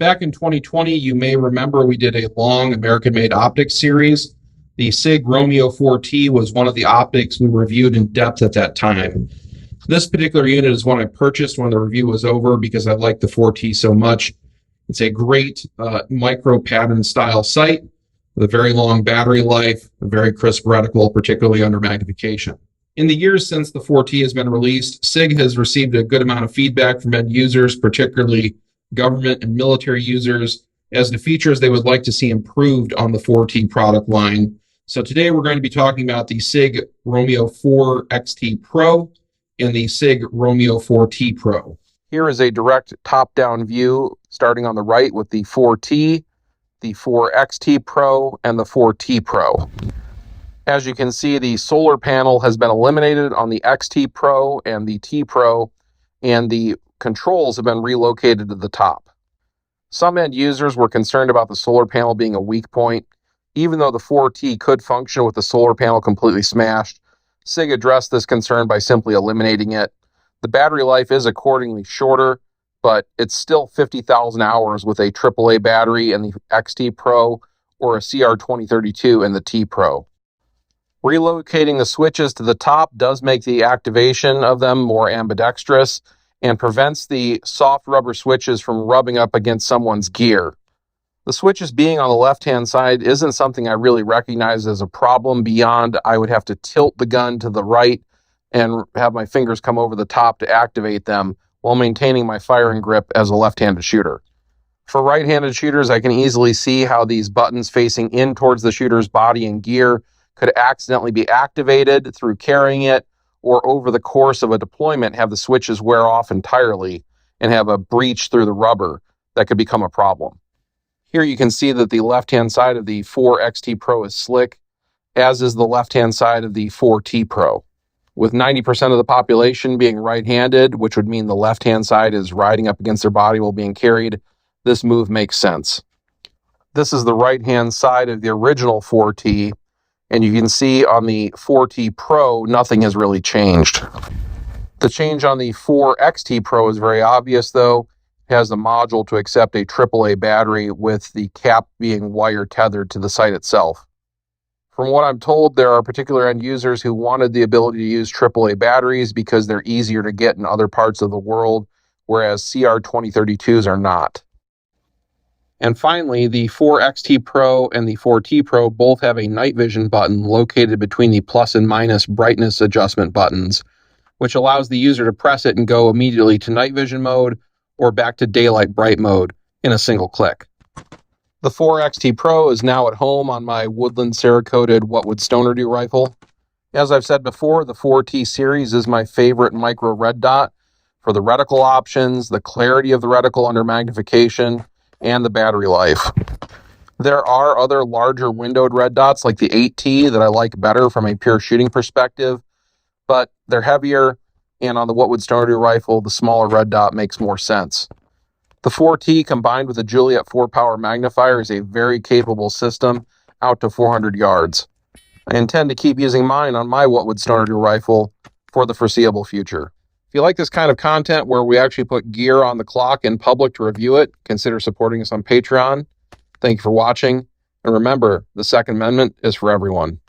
Back in 2020, you may remember we did a long American-made optics series. The Sig Romeo 4T was one of the optics we reviewed in depth at that time. This particular unit is one I purchased when the review was over because I like the 4T so much. It's a great micro pattern style sight with a very long battery life, a very crisp reticle, particularly under magnification. In the years since the 4T has been released, Sig has received a good amount of feedback from end users, particularly government and military users, as the features they would like to see improved on the 4T product line. So today we're going to be talking about the Sig Romeo 4 XT Pro and the Sig Romeo 4T Pro. Here is a direct top-down view starting on the right with the 4T, the 4 XT Pro, and the 4T Pro. As you can see, the solar panel has been eliminated on the XT Pro and the T Pro, and the controls have been relocated to the top. Some end users were concerned about the solar panel being a weak point. Even though the 4T could function with the solar panel completely smashed, Sig addressed this concern by simply eliminating it. The battery life is accordingly shorter, but it's still 50,000 hours with a AAA battery in the XT Pro or a CR2032 in the T Pro. Relocating the switches to the top does make the activation of them more ambidextrous and prevents the soft rubber switches from rubbing up against someone's gear. The switches being on the left-hand side isn't something I really recognize as a problem beyond I would have to tilt the gun to the right and have my fingers come over the top to activate them while maintaining my firing grip as a left-handed shooter. For right-handed shooters, I can easily see how these buttons facing in towards the shooter's body and gear could accidentally be activated through carrying it, or over the course of a deployment have the switches wear off entirely and have a breach through the rubber that could become a problem. Here you can see that the left-hand side of the 4 XT Pro is slick, as is the left-hand side of the 4T Pro. With 90% of the population being right-handed, which would mean the left-hand side is riding up against their body while being carried, this move makes sense. This is the right-hand side of the original 4T, and you can see on the 4T Pro, nothing has really changed. The change on the 4 XT Pro is very obvious, though. It has a module to accept a AAA battery with the cap being wire tethered to the sight itself. From what I'm told, there are particular end users who wanted the ability to use AAA batteries because they're easier to get in other parts of the world, whereas CR2032s are not. And finally, the 4 XT Pro and the 4T Pro both have a night vision button located between the plus and minus brightness adjustment buttons, which allows the user to press it and go immediately to night vision mode or back to daylight bright mode in a single click. The 4 XT Pro is now at home on my Woodland Cerakoted What Would Stoner Do rifle. As I've said before, the 4T series is my favorite micro red dot for the reticle options, the clarity of the reticle under magnification, and the battery life. There are other larger windowed red dots like the 8T that I like better from a pure shooting perspective, but they're heavier, and on the What Would Stoner Do rifle, the smaller red dot makes more sense. The 4T combined with the Juliet 4-power magnifier is a very capable system out to 400 yards. I intend to keep using mine on my What Would Stoner Do rifle for the foreseeable future. If you like this kind of content where we actually put gear on the clock in public to review it, consider supporting us on Patreon. Thank you for watching. And remember, the Second Amendment is for everyone.